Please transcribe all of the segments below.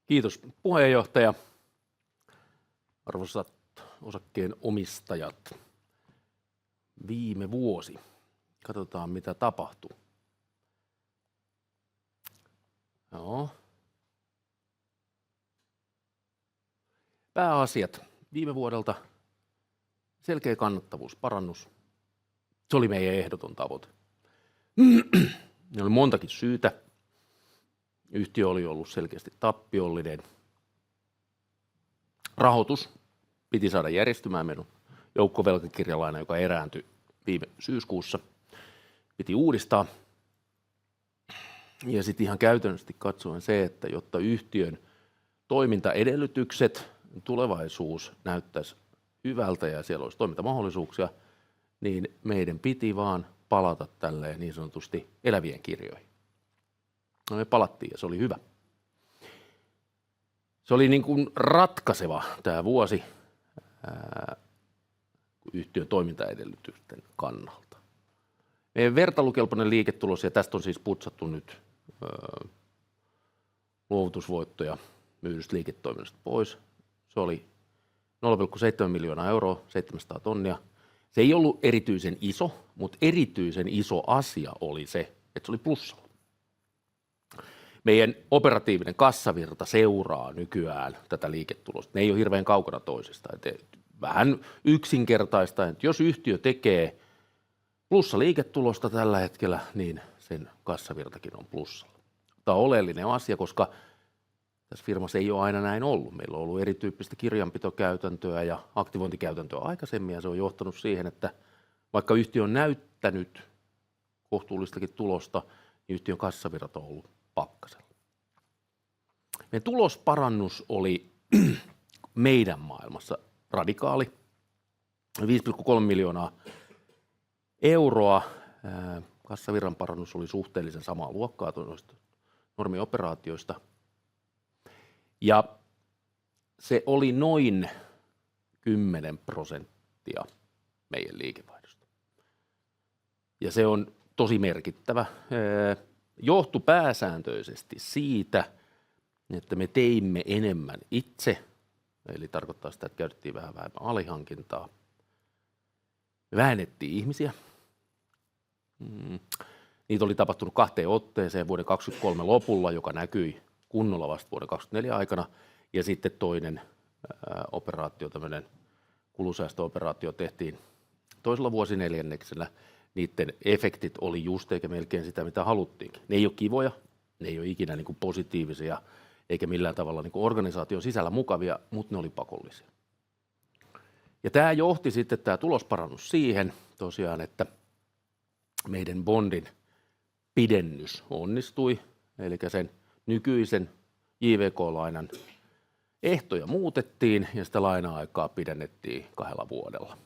Kiitos puheenjohtaja. Arvoisat osakkeen omistajat. Viime vuosi. Katsotaan mitä tapahtuu. Joo. Pääasiat. Viime vuodelta selkeä kannattavuusparannus. Se oli meidän ehdoton tavoite. Ne oli montakin syytä. Yhtiö oli ollut selkeästi tappiollinen. Rahoitus piti saada järjestymään. Meidän joukkovelkakirjalaina, joka erääntyi viime syyskuussa, piti uudistaa. Ja sitten ihan käytännössä katsoen se, että jotta yhtiön toimintaedellytykset, tulevaisuus näyttäisi hyvältä ja siellä olisi toimintamahdollisuuksia, niin meidän piti vaan palata tälleen niin sanotusti elävien kirjoihin. No me palattiin ja se oli hyvä. Se oli niin kuin ratkaiseva tämä vuosi yhtiön toimintaedellytysten kannalta. Meidän vertailukelpoinen liiketulos, ja tästä on siis putsattu nyt luovutusvoittoja myydystä liiketoiminnasta pois. Se oli 0,7 miljoonaa euroa, 700 tonnia. Se ei ollut erityisen iso, mutta erityisen iso asia oli se, että se oli plussalla. Meidän operatiivinen kassavirta seuraa nykyään tätä liiketulosta. Ne ei ole hirveän kaukana toisistaan. Vähän yksinkertaista, että jos yhtiö tekee plussaliiketulosta tällä hetkellä, niin sen kassavirtakin on plussalla. Tämä on oleellinen asia, koska tässä firmassa ei ole aina näin ollut. Meillä on ollut erityyppistä kirjanpitokäytäntöä ja aktivointikäytäntöä aikaisemmin, ja se on johtanut siihen, että vaikka yhtiö on näyttänyt kohtuullistakin tulosta, niin yhtiön kassavirrat on ollut pakkasella. Meidän tulosparannus oli meidän maailmassa radikaali. 5,3 miljoonaa euroa. Kassavirran parannus oli suhteellisen samaa luokkaa noista normioperaatioista. Ja se oli noin 10% meidän liikevaihdosta. Ja se on tosi merkittävä. Johtui pääsääntöisesti siitä, että me teimme enemmän itse, eli tarkoittaa sitä, että käytettiin vähän vähemmän alihankintaa. Me vähennettiin ihmisiä. Niitä oli tapahtunut 2 otteeseen vuoden 2023 lopulla, joka näkyi kunnolla vasta vuoden 2024 aikana, ja sitten toinen operaatio, tämmöinen kulusäästöoperaatio tehtiin toisella vuosineljänneksellä. Niiden efektit oli just eikä melkein sitä, mitä haluttiinkin. Ne ei ole kivoja, ne ei ole ikinä niin kuin positiivisia, eikä millään tavalla niin kuin organisaation sisällä mukavia, mutta ne oli pakollisia. Ja tämä johti sitten tämä tulosparannus siihen tosiaan, että meidän bondin pidennys onnistui, eli sen nykyisen JVK-lainan ehtoja muutettiin ja sitä laina-aikaa pidennettiin 2 vuodella.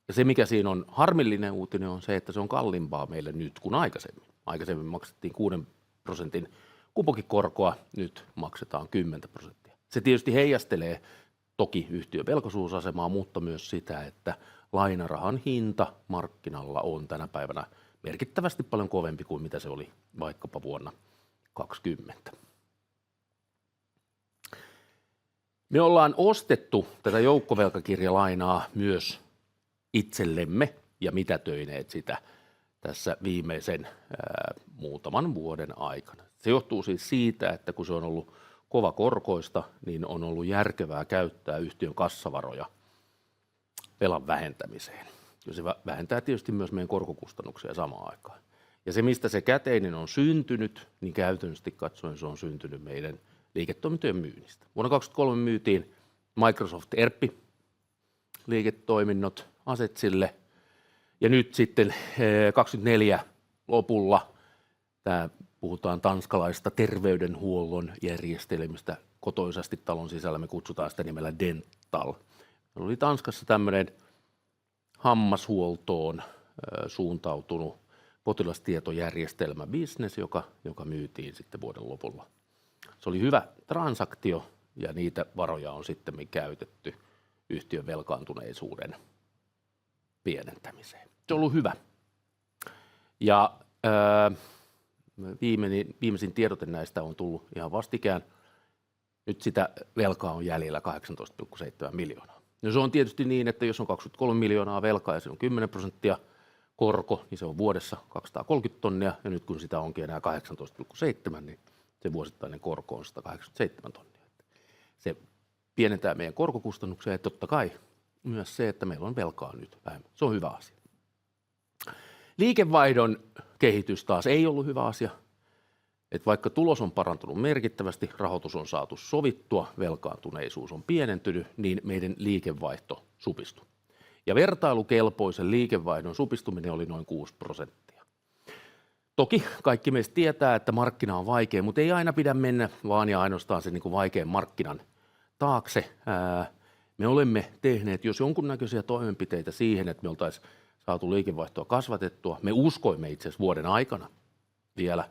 Ja se, mikä siinä on harmillinen uutinen, on se, että se on kalliimpaa meille nyt kuin aikaisemmin. Aikaisemmin maksettiin 6% kupokikorkoa, nyt maksetaan 10%. Se tietysti heijastelee toki yhtiön velkaisuusasemaa, mutta myös sitä, että lainarahan hinta markkinalla on tänä päivänä merkittävästi paljon kovempi kuin mitä se oli vaikkapa vuonna 2020. Me ollaan ostettu tätä joukkovelkakirjalainaa myös itsellemme ja mitätöineet sitä tässä viimeisen muutaman vuoden aikana. Se johtuu siis siitä, että kun se on ollut kova korkoista, niin on ollut järkevää käyttää yhtiön kassavaroja velan vähentämiseen. Ja se vähentää tietysti myös meidän korkokustannuksia samaan aikaan. Ja se, mistä se käteinen on syntynyt, niin käytännössä katsoen se on syntynyt meidän liiketoimintojen myynnistä. Vuonna 2023 myytiin Microsoft ERP-liiketoiminnot Asetsille, ja nyt sitten 2024 lopulla puhutaan tanskalaista terveydenhuollon järjestelmistä kotoisasti talon sisällä, me kutsutaan sitä nimellä Dental. Meillä oli Tanskassa tämmöinen hammashuoltoon suuntautunut potilastietojärjestelmäbisnes, joka myytiin sitten vuoden lopulla. Se oli hyvä transaktio ja niitä varoja on sitten käytetty yhtiön velkaantuneisuuden pienentämiseen. Se on ollut hyvä. Ja viimeisin tiedote näistä on tullut ihan vastikään. Nyt sitä velkaa on jäljellä 18,7 miljoonaa. No se on tietysti niin, että jos on 23 miljoonaa velkaa ja se on 10% korko, niin se on vuodessa 230 tonnia, ja nyt kun sitä onkin enää 18,7, niin se vuosittainen korko on 187 tonnia. Se pienentää meidän korkokustannuksia, ja totta kai myös se, että meillä on velkaa nyt vähemmän. Se on hyvä asia. Liikevaihdon kehitys taas ei ollut hyvä asia. Että vaikka tulos on parantunut merkittävästi, rahoitus on saatu sovittua, velkaantuneisuus on pienentynyt, niin meidän liikevaihto supistui. Ja vertailukelpoisen liikevaihdon supistuminen oli noin 6%. Toki kaikki meistä tietää, että markkina on vaikea, mutta ei aina pidä mennä vaan ja ainoastaan sen niin kuin vaikean markkinan taakse. Me olemme tehneet jos jonkunnäköisiä toimenpiteitä siihen, että me oltaisiin saatu liikevaihtoa kasvatettua. Me uskoimme itse asiassa vuoden aikana vielä.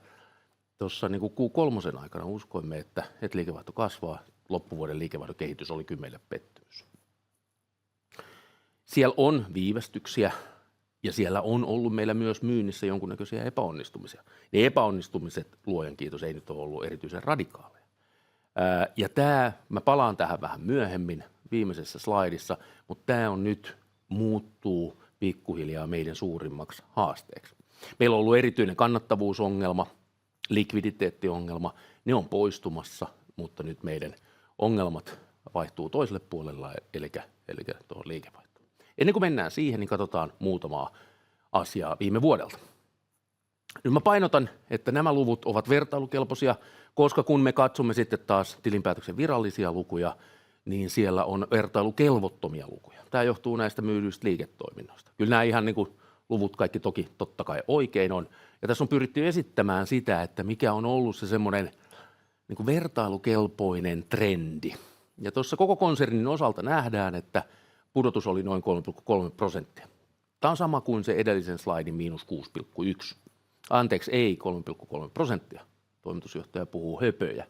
Tuossa niin kuin Q3 aikana uskoimme, että liikevaihto kasvaa. Loppuvuoden liikevaihdon kehitys oli meille pettymys. Siellä on viivästyksiä ja siellä on ollut meillä myös myynnissä jonkunnäköisiä epäonnistumisia. Ne epäonnistumiset, luojan kiitos, ei nyt ole ollut erityisen radikaaleja. Ja mä palaan tähän vähän myöhemmin viimeisessä slaidissa, mutta tämä on nyt muuttuu pikkuhiljaa meidän suurimmaksi haasteeksi. Meillä on ollut erityinen kannattavuusongelma, likviditeettiongelma, ne on poistumassa, mutta nyt meidän ongelmat vaihtuu toiselle puolelle, eli tuohon liikevaihtoon. Ennen kuin mennään siihen, niin katsotaan muutamaa asiaa viime vuodelta. Nyt mä painotan, että nämä luvut ovat vertailukelpoisia, koska kun me katsomme sitten taas tilinpäätöksen virallisia lukuja, niin siellä on vertailukelvottomia lukuja. Tämä johtuu näistä myydyistä liiketoiminnoista. Kyllä nämä ihan niin kuin luvut kaikki toki totta kai oikein on. Ja tässä on pyritty esittämään sitä, että mikä on ollut se semmoinen niin kuin vertailukelpoinen trendi. Ja tuossa koko konsernin osalta nähdään, että pudotus oli noin 3,3%. Tämä on sama kuin se edellisen slaidin -6,1. Anteeksi, ei 3,3%. Toimitusjohtaja puhuu höpöjä.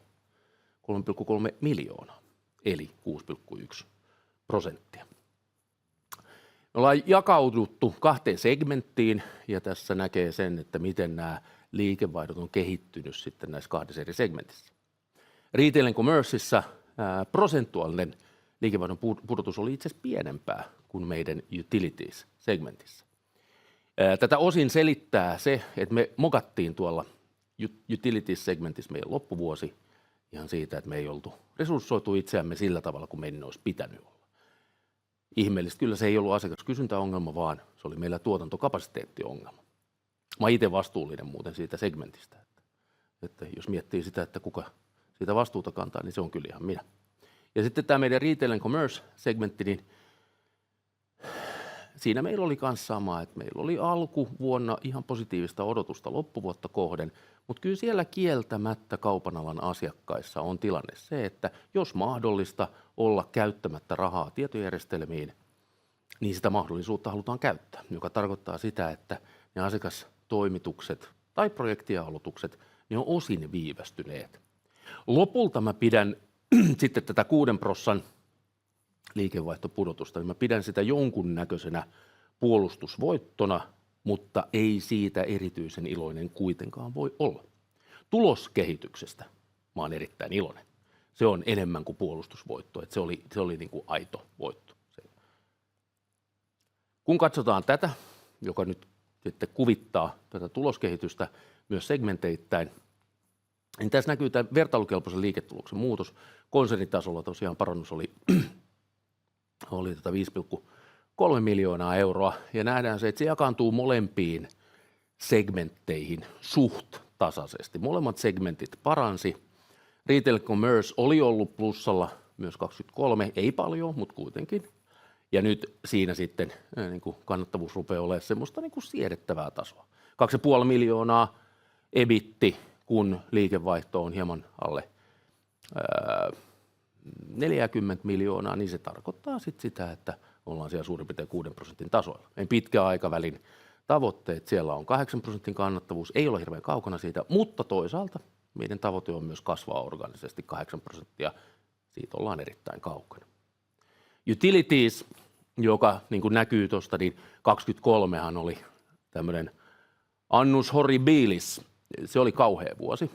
3,3 miljoonaa, eli 6,1%. Me ollaan jakauduttu 2 segmenttiin, ja tässä näkee sen, että miten nämä liikevaihdot on kehittynyt sitten näissä 2 eri segmentissä. Retail and Commerceissa prosentuaalinen liikevaihdon pudotus oli itse asiassa pienempää kuin meidän Utilities-segmentissä. Tätä osin selittää se, että me mokattiin tuolla Utilities-segmentissä meidän loppuvuosi ihan siitä, että me ei oltu resurssoitu itseämme sillä tavalla, kuin meidän olisi pitänyt olla. Ihmeellistä kyllä se ei ollut asiakaskysyntäongelma, vaan se oli meillä tuotantokapasiteettiongelma. Mä oon itse vastuullinen muuten siitä segmentistä. Että jos miettii sitä, että kuka siitä vastuuta kantaa, niin se on kyllä ihan minä. Ja sitten tämä meidän Retail and Commerce-segmentti, niin siinä meillä oli myös sama, että meillä oli alkuvuonna ihan positiivista odotusta loppuvuotta kohden, mutta kyllä siellä kieltämättä kaupan alan asiakkaissa on tilanne se, että jos mahdollista olla käyttämättä rahaa tietojärjestelmiin, niin sitä mahdollisuutta halutaan käyttää, joka tarkoittaa sitä, että ne asiakastoimitukset tai projektialoitukset, ne on osin viivästyneet. Lopulta mä pidän sitten tätä 6% liikevaihtopudotusta, niin mä pidän sitä jonkunnäköisenä puolustusvoittona, mutta ei siitä erityisen iloinen kuitenkaan voi olla. Tuloskehityksestä mä oon erittäin iloinen. Se on enemmän kuin puolustusvoitto, että se oli niin kuin aito voitto. Kun katsotaan tätä, joka nyt sitten kuvittaa tätä tuloskehitystä myös segmenteittäin, niin tässä näkyy tämä vertailukelpoisen liiketuloksen muutos. Konsernitasolla tosiaan parannus oli 5,3 miljoonaa euroa, ja nähdään se, että se jakaantuu molempiin segmentteihin suht tasaisesti. Molemmat segmentit paransi. Retail Commerce oli ollut plussalla myös 23, ei paljon, mutta kuitenkin. Ja nyt siinä sitten niin kuin kannattavuus rupeaa olemaan semmoista niin kuin siedettävää tasoa. 2,5 miljoonaa EBIT, kun liikevaihto on hieman alle 40 miljoonaa, niin se tarkoittaa sitten sitä, että ollaan siellä suurin piirtein 6% tasoilla. Meidän pitkän aikavälin tavoitteet, siellä on 8% kannattavuus, ei ole hirveän kaukana siitä, mutta toisaalta meidän tavoite on myös kasvaa organisesti 8%, siitä ollaan erittäin kaukana. Utilities, joka niin kuin näkyy tuosta, niin 23han oli tämmöinen annus horribilis, se oli kauhea vuosi.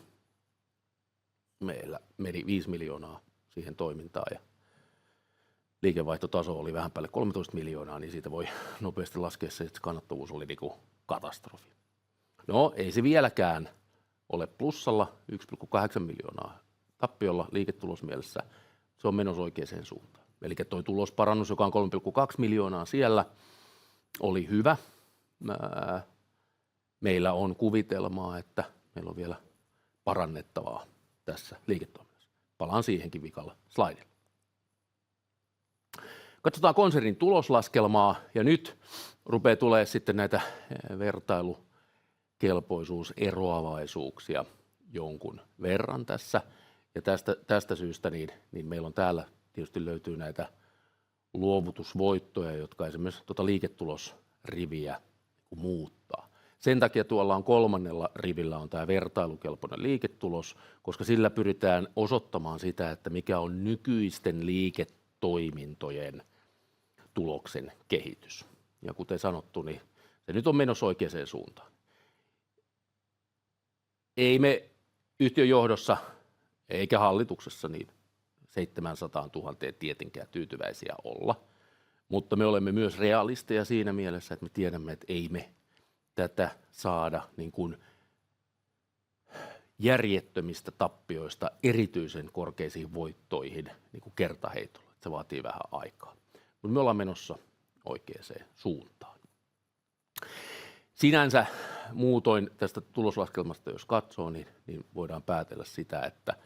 Meillä meni 5 miljoonaa siihen toimintaan ja liikevaihtotaso oli vähän päälle 13 miljoonaa, niin siitä voi nopeasti laskea se, että kannattavuus oli niin kuin katastrofi. No ei se vieläkään ole plussalla, 1,8 miljoonaa tappiolla liiketulosmielessä, se on menossa oikeaan suuntaan. Eli tuo tulosparannus, joka on 3,2 miljoonaa siellä, oli hyvä. Meillä on kuvitelmaa, että meillä on vielä parannettavaa tässä liiketoiminnassa. Palaan siihenkin vikalla slaidilla. Katsotaan konsernin tuloslaskelmaa ja nyt rupeaa tulemaan sitten näitä vertailukelpoisuuseroavaisuuksia jonkun verran tässä. Ja tästä syystä niin meillä on täällä tietysti löytyy näitä luovutusvoittoja, jotka esimerkiksi liiketulosriviä muuttaa. Sen takia tuolla on kolmannella rivillä on tämä vertailukelpoinen liiketulos, koska sillä pyritään osoittamaan sitä, että mikä on nykyisten liiketoimintojen tuloksen kehitys. Ja kuten sanottu, niin se nyt on menossa oikeaan suuntaan. Ei me yhtiön johdossa eikä hallituksessa niin 700 000 tietenkään tyytyväisiä olla, mutta me olemme myös realisteja siinä mielessä, että me tiedämme, että ei me tätä saada niin kuin järjettömistä tappioista erityisen korkeisiin voittoihin niin kuin kertaheitolla. Se vaatii vähän aikaa, mutta me ollaan menossa oikeaan suuntaan. Sinänsä muutoin tästä tuloslaskelmasta, jos katsoo, niin voidaan päätellä sitä, että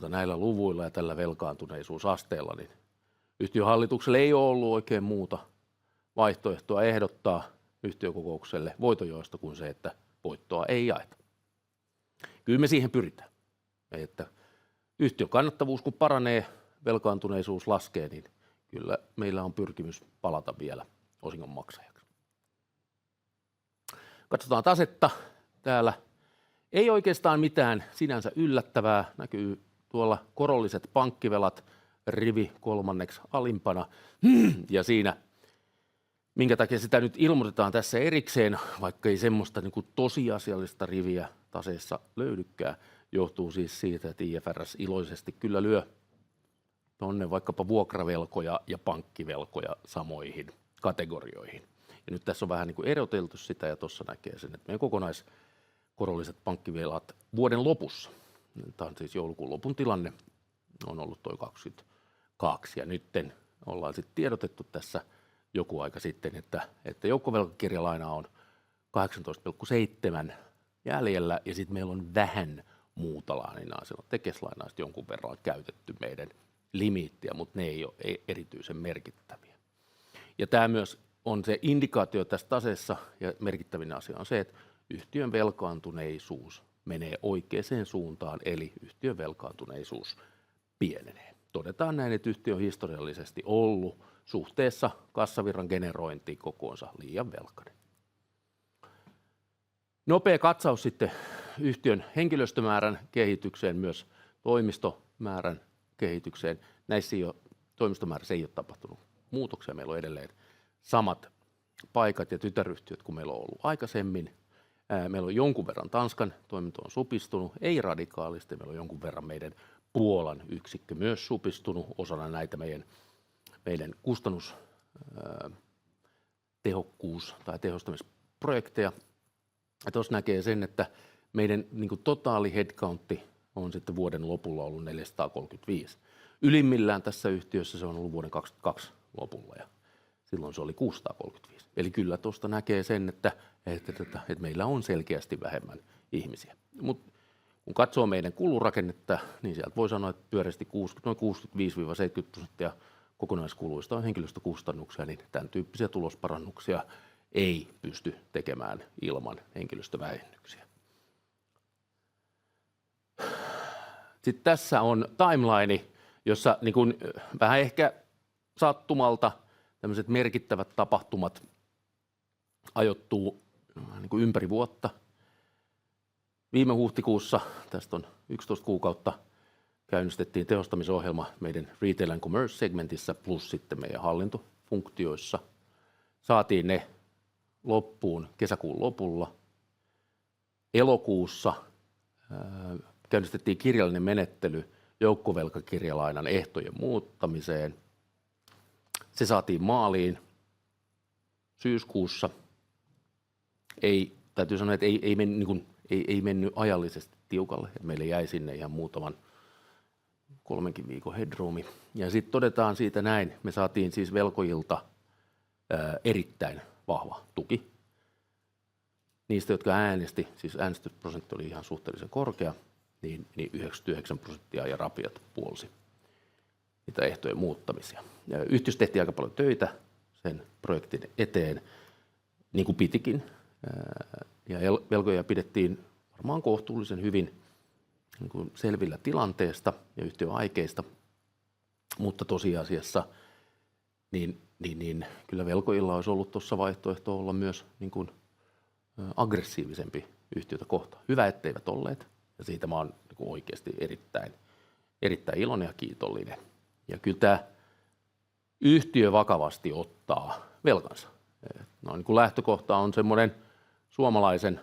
näillä luvuilla ja tällä velkaantuneisuusasteella niin yhtiön hallitukselle ei ole ollut oikein muuta vaihtoehtoa ehdottaa yhtiökokoukselle voitonjaosta kuin se, että voittoa ei jaeta. Kyllä me siihen pyritään, että yhtiön kannattavuus kun paranee, velkaantuneisuus laskee, niin kyllä meillä on pyrkimys palata vielä osingonmaksajaksi. Katsotaan tasetta täällä. Ei oikeastaan mitään sinänsä yllättävää. Näkyy tuolla korolliset pankkivelat rivi kolmanneksi alimpana. Ja siinä, minkä takia sitä nyt ilmoitetaan tässä erikseen, vaikka ei semmoista niin kuin tosiasiallista riviä taseessa löydykään, johtuu siis siitä, että IFRS iloisesti kyllä lyö tuonne vaikkapa vuokravelkoja ja pankkivelkoja samoihin kategorioihin. Ja nyt tässä on vähän niin kuin eroteltu sitä ja tuossa näkee sen, että meidän kokonaiskorolliset pankkivelat vuoden lopussa, tämä on siis joulukuun lopun tilanne, on ollut tuo 22 ja nytten ollaan sitten tiedotettu tässä joku aika sitten, että joukkovelkakirjalaina on 18,7 jäljellä ja sitten meillä on vähän muuta lainaa, siellä on tekeslainaa jonkun verran käytetty meidän limiittiä, mutta ne ei ole erityisen merkittäviä. Ja tämä myös on se indikaatio tässä taseessa ja merkittävin asia on se, että yhtiön velkaantuneisuus menee oikeaan suuntaan, eli yhtiön velkaantuneisuus pienenee. Todetaan näin, että yhtiö on historiallisesti ollut suhteessa kassavirran generointiin kokoonsa liian velkainen. Nopea katsaus sitten yhtiön henkilöstömäärän kehitykseen, myös toimistomäärän kehitykseen. Näissä toimistomäärässä ei ole tapahtunut muutoksia. Meillä on edelleen samat paikat ja tytäryhtiöt kuin meillä on ollut aikaisemmin. Meillä on jonkun verran Tanskan toiminto on supistunut, ei radikaalisti. Meillä on jonkun verran meidän Puolan yksikkö myös supistunut osana näitä meidän kustannustehokkuus- tai tehostamisprojekteja. Tuossa näkee sen, että meidän niin kuin totaali headcountti on sitten vuoden lopulla ollut 435. Ylimmillään tässä yhtiössä se on ollut vuoden 2022 lopulla ja silloin se oli 635. Eli kyllä tuosta näkee sen, että meillä on selkeästi vähemmän ihmisiä. Mutta kun katsoo meidän kulurakennetta, niin sieltä voi sanoa, että pyöreästi noin 65-70% kokonaiskuluista on henkilöstökustannuksia, niin tämän tyyppisiä tulosparannuksia ei pysty tekemään ilman henkilöstövähennyksiä. Sitten tässä on timeline, jossa niin kuin vähän ehkä sattumalta tämmöiset merkittävät tapahtumat ajoittuu niin kuin ympäri vuotta. Viime huhtikuussa, tästä on 11 kuukautta, käynnistettiin tehostamisohjelma meidän Retail and Commerce-segmentissä plus sitten meidän hallintofunktioissa. Saatiin ne loppuun kesäkuun lopulla. Elokuussa käynnistettiin kirjallinen menettely joukkovelkakirjalainan ehtojen muuttamiseen. Se saatiin maaliin syyskuussa. Täytyy sanoa, että ei mennyt ajallisesti tiukalle. Meille jäi sinne ihan muutaman 3 viikon headroomi. Ja sitten todetaan siitä näin, me saatiin siis velkojilta erittäin vahva tuki. Niistä, jotka äänesti, siis äänestysprosentti oli ihan suhteellisen korkea, niin 99% ja rapiat puolsi niitä ehtojen muuttamisia. Ja yhtiössä tehtiin aika paljon töitä sen projektin eteen, niin kuin pitikin. Ja velkoja pidettiin varmaan kohtuullisen hyvin niin kuin selvillä tilanteesta ja yhtiön aikeista, mutta tosiasiassa niin kyllä velkojilla olisi ollut tuossa vaihtoehto olla myös niin kuin aggressiivisempi yhtiötä kohtaan. Hyvä, etteivät olleet, ja siitä mä oon niin kuin oikeasti erittäin iloinen ja kiitollinen. Ja kyllä tämä yhtiö vakavasti ottaa velkansa. No, niin kuin lähtökohta on semmoinen suomalaisen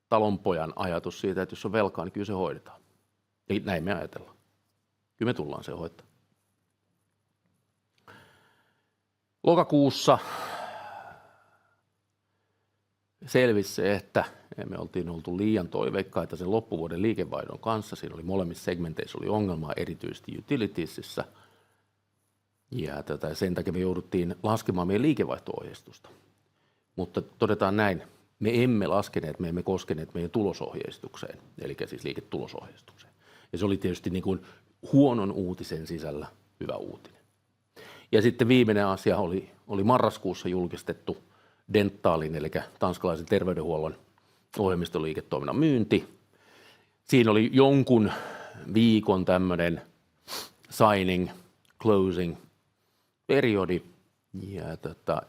talonpojan ajatus siitä, että jos on velkaa, niin kyllä se hoidetaan. Ja näin me ajatellaan. Kyllä me tullaan se hoitaa. Lokakuussa selvisi se, että me oltiin oltu liian toiveikkaita sen loppuvuoden liikevaihdon kanssa. Siinä oli molemmissa segmenteissä oli ongelmaa, erityisesti utilitiesissä. Ja sen takia me jouduttiin laskemaan meidän liikevaihto-ohjeistusta. Mutta todetaan näin, me emme laskeneet, me emme koskeneet meidän tulosohjeistukseen, eli siis liiketulosohjeistukseen. Ja se oli tietysti niin kuin huonon uutisen sisällä hyvä uutinen. Ja sitten viimeinen asia oli marraskuussa julkistettu Dentaalin, eli tanskalaisen terveydenhuollon ohjelmistoliiketoiminnan myynti. Siinä oli jonkun viikon tämmöinen signing, closing periodi,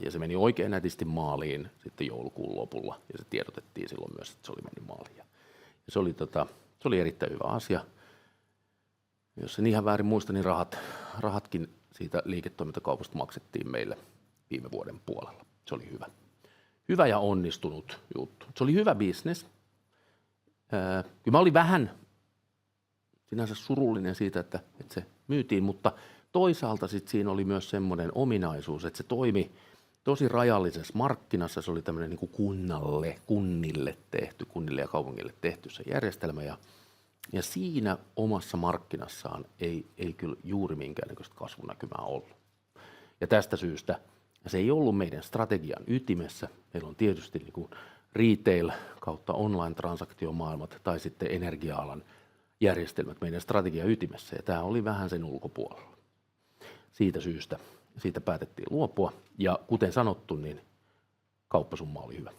ja se meni oikein nätisti maaliin sitten joulukuun lopulla, ja se tiedotettiin silloin myös, että se oli mennyt maaliin. Ja se oli erittäin hyvä asia. Jos en ihan väärin muista, niin rahatkin siitä liiketoimintakaupasta maksettiin meille viime vuoden puolella. Se oli hyvä. Hyvä ja onnistunut juttu. Se oli hyvä bisnes. Kyllä mä olin vähän sinänsä surullinen siitä, että se myytiin, mutta toisaalta sit siinä oli myös semmoinen ominaisuus, että se toimi tosi rajallisessa markkinassa. Se oli tämmöinen niin kuin kunnille ja kaupungille tehty se järjestelmä. Ja siinä omassa markkinassaan ei kyllä juuri minkäännäköistä kasvunäkymää ollut. Ja tästä syystä se ei ollut meidän strategian ytimessä. Meillä on tietysti niin kuin retail kautta online-transaktiomaailmat tai sitten energia-alan järjestelmät meidän strategian ytimessä. Ja tämä oli vähän sen ulkopuolella. Siitä syystä siitä päätettiin luopua. Ja kuten sanottu, niin kauppasumma oli hyvä.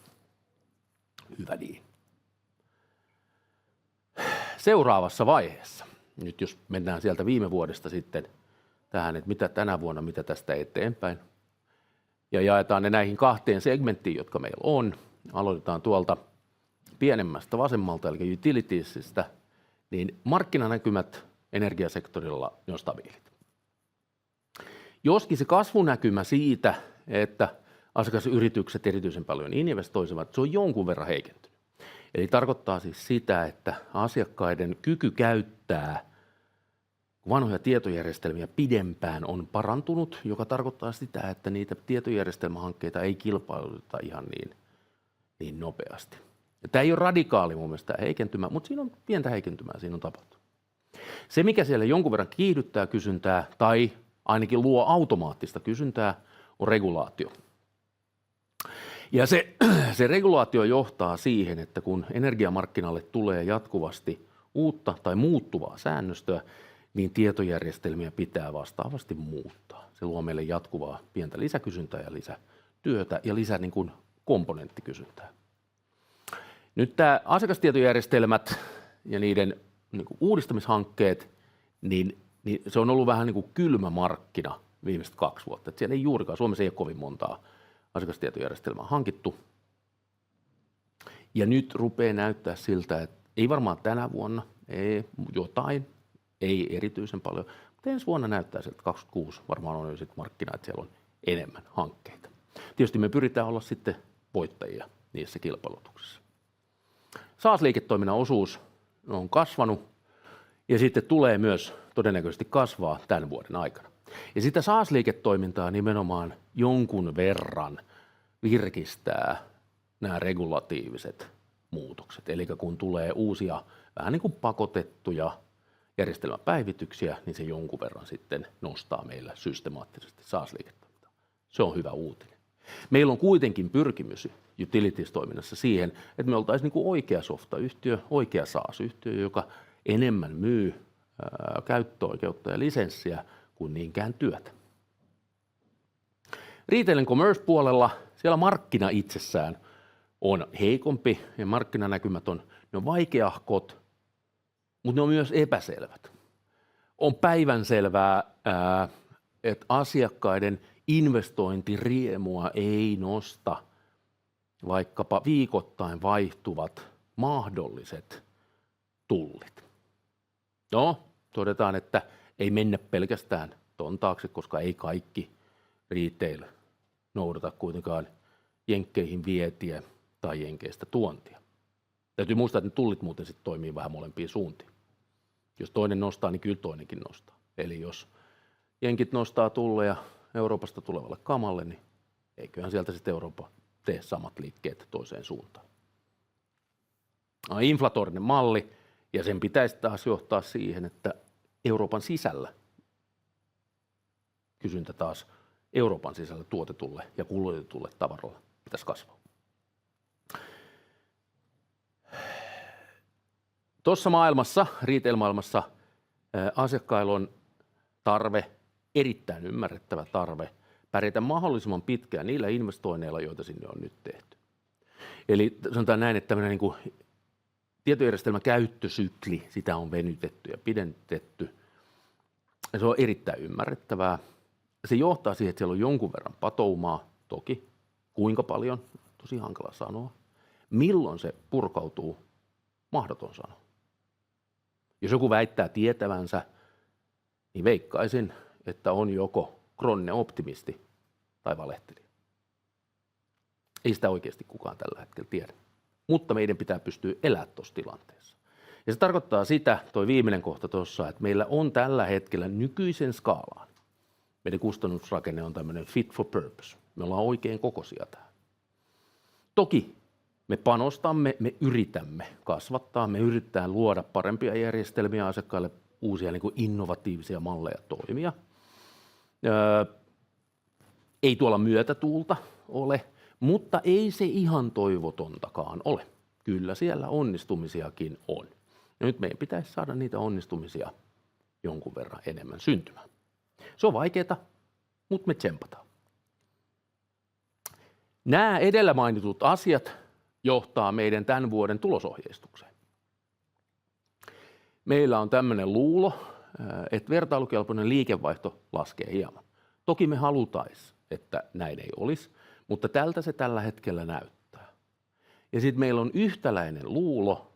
Hyvä niin. Seuraavassa vaiheessa, nyt jos mennään sieltä viime vuodesta sitten tähän, että mitä tänä vuonna, mitä tästä eteenpäin, ja jaetaan ne näihin 2 segmenttiin, jotka meillä on. Aloitetaan tuolta pienemmästä vasemmalta, eli utilitiesistä, niin markkinanäkymät energiasektorilla on stabiilit. Joskin se kasvunäkymä siitä, että asiakasyritykset erityisen paljon investoisivat, se on jonkun verran heikentynyt. Eli tarkoittaa siis sitä, että asiakkaiden kyky käyttää vanhoja tietojärjestelmiä pidempään on parantunut, joka tarkoittaa sitä, että niitä tietojärjestelmähankkeita ei kilpailuteta ihan niin nopeasti. Ja tämä ei ole radikaali mun mielestä heikentymä, mutta siinä on pientä heikentymää, siinä on tapahtunut. Se, mikä siellä jonkun verran kiihdyttää kysyntää tai ainakin luo automaattista kysyntää, on regulaatio. Ja se regulaatio johtaa siihen, että kun energiamarkkinalle tulee jatkuvasti uutta tai muuttuvaa säännöstöä, niin tietojärjestelmiä pitää vastaavasti muuttaa. Se luo meille jatkuvaa pientä lisäkysyntää ja lisätyötä ja lisää niin kuin komponenttikysyntää. Nyt tämä asiakastietojärjestelmät ja niiden niin kuin uudistamishankkeet, niin se on ollut vähän niin kuin kylmä markkina viimeiset 2 vuotta. Et siellä ei juurikaan, Suomessa ei ole kovin montaa asiakastietojärjestelmää hankittu. Ja nyt rupeaa näyttää siltä, että ei varmaan tänä vuonna, ei jotain, ei erityisen paljon, mutta ensi vuonna näyttää siltä, että 2026 varmaan on jo sitten markkina, että siellä on enemmän hankkeita. Tietysti me pyritään olla sitten voittajia niissä kilpailutuksissa. SaaS-liiketoiminnan osuus on kasvanut Ja sitten tulee myös todennäköisesti kasvaa tämän vuoden aikana. Ja sitä SaaS-liiketoimintaa nimenomaan jonkun verran virkistää nämä regulatiiviset muutokset. Eli kun tulee uusia vähän niin kuin pakotettuja järjestelmäpäivityksiä, niin se jonkun verran sitten nostaa meillä systemaattisesti SaaS-liiketoimintaa. Se on hyvä uutinen. Meillä on kuitenkin pyrkimys utilities-toiminnassa siihen, että me oltaisiin niin kuin oikea softayhtiö, oikea SaaS-yhtiö, joka enemmän myy käyttöoikeutta ja lisenssiä kuin niinkään työtä. Retail and commerce-puolella siellä markkina itsessään on heikompi ja markkinanäkymät ne on vaikeahkot, mutta ne on myös epäselvät. On päivänselvää, että asiakkaiden investointiriemua ei nosta vaikkapa viikoittain vaihtuvat mahdolliset tullit. No, todetaan, että ei mennä pelkästään ton taakse, koska ei kaikki retail noudata kuitenkaan jenkkeihin vietiä tai jenkeistä tuontia. Täytyy muistaa, että ne tullit muuten sitten toimii vähän molempiin suuntiin. Jos toinen nostaa, niin kyllä toinenkin nostaa. Eli jos jenkit nostaa tulleja Euroopasta tulevalle kamalle, niin eiköhän sieltä sitten Eurooppa tee samat liikkeet toiseen suuntaan. Inflatorinen malli, ja sen pitäisi taas johtaa siihen, että Euroopan sisällä kysyntä taas Euroopan sisällä tuotetulle ja kulutetulle tavaralle pitäisi kasvaa. Tuossa maailmassa, retail-maailmassa, asiakkailla on tarve, erittäin ymmärrettävä tarve, pärjätä mahdollisimman pitkään niillä investoinneilla, joita sinne on nyt tehty. Eli sanotaan näin, että tämmöinen niin kuin tietojärjestelmän käyttösykli, sitä on venytetty ja pidennetty. Ja se on erittäin ymmärrettävää. Se johtaa siihen, että siellä on jonkun verran patoumaa, toki. Kuinka paljon? Tosi hankala sanoa. Milloin se purkautuu? Mahdoton sanoa. Jos joku väittää tietävänsä, niin veikkaisin, että on joko krooninen optimisti tai valehtelija. Ei sitä oikeasti kukaan tällä hetkellä tiedä. Mutta meidän pitää pystyä elämään tuossa tilanteessa. Ja se tarkoittaa sitä, toi viimeinen kohta tuossa, että meillä on tällä hetkellä nykyisen skaalaan. Meidän kustannusrakenne on tämmöinen fit for purpose. Me ollaan oikein kokoisia tähän. Toki me panostamme, me yritämme kasvattaa, me yritetään luoda parempia järjestelmiä asiakkaille, uusia niin kuin innovatiivisia malleja toimia. Ei tuolla myötätuulta ole, mutta ei se ihan toivotontakaan ole. Kyllä siellä onnistumisiakin on. Ja nyt meidän pitäisi saada niitä onnistumisia jonkun verran enemmän syntymään. Se on vaikeaa, mutta me tsempataan. Nämä edellä mainitut asiat johtaa meidän tämän vuoden tulosohjeistukseen. Meillä on tämmöinen luulo, että vertailukelpoinen liikevaihto laskee hieman. Toki me halutaisiin, että näin ei olisi, mutta tältä se tällä hetkellä näyttää. Ja sitten meillä on yhtäläinen luulo,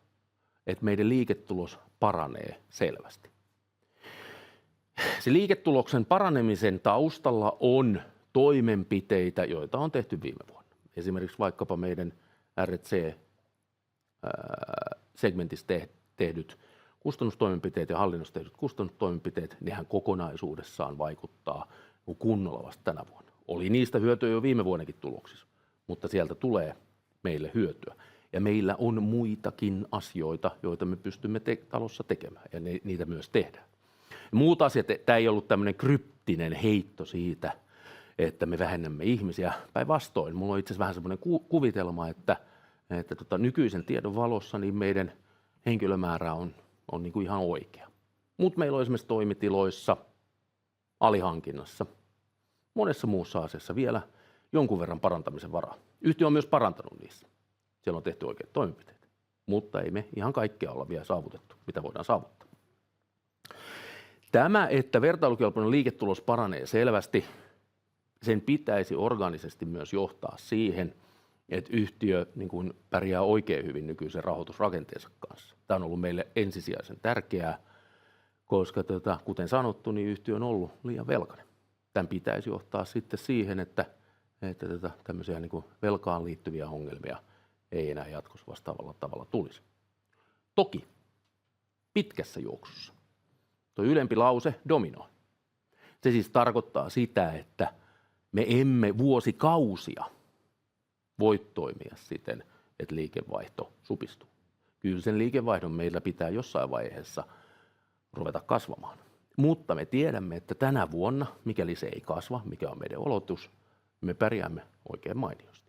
että meidän liiketulos paranee selvästi. Se liiketuloksen paranemisen taustalla on toimenpiteitä, joita on tehty viime vuonna. Esimerkiksi vaikkapa meidän R&C-segmentissä tehdyt kustannustoimenpiteet ja hallinnossa tehdyt kustannustoimenpiteet, nehän kokonaisuudessaan vaikuttaa kunnolla vasta tänä vuonna. Oli niistä hyötyä jo viime vuonnakin tuloksissa, mutta sieltä tulee meille hyötyä. Ja meillä on muitakin asioita, joita me pystymme talossa tekemään, ja niitä myös tehdään. Muut asiat, tämä ei ollut tämmöinen kryptinen heitto siitä, että me vähennämme ihmisiä. Päinvastoin, mulla on itse asiassa vähän semmoinen kuvitelma, että nykyisen tiedon valossa niin meidän henkilömäärä on niin kuin ihan oikea. Mutta meillä on esimerkiksi toimitiloissa, alihankinnassa, monessa muussa asiassa vielä jonkun verran parantamisen varaa. Yhtiö on myös parantanut niissä. Siellä on tehty oikeat toimenpiteet, mutta ei me ihan kaikkea olla vielä saavutettu, mitä voidaan saavuttaa. Tämä, että vertailukelpoinen liiketulos paranee selvästi, sen pitäisi organisesti myös johtaa siihen, että yhtiö niin kuin pärjää oikein hyvin nykyisen rahoitusrakenteensa kanssa. Tämä on ollut meille ensisijaisen tärkeää, koska kuten sanottu, niin yhtiö on ollut liian velkainen. Tämän pitäisi johtaa sitten siihen, että tämmöisiä niin kuin velkaan liittyviä ongelmia ei enää jatkossa vastaavalla tavalla tulisi. Toki pitkässä juoksussa Tuo ylempi lause dominoi. Se siis tarkoittaa sitä, että me emme vuosikausia voi toimia siten, että liikevaihto supistuu. Kyllä sen liikevaihdon meillä pitää jossain vaiheessa ruveta kasvamaan. Mutta me tiedämme, että tänä vuonna, mikäli se ei kasva, mikä on meidän oletus, me pärjäämme oikein mainiosti.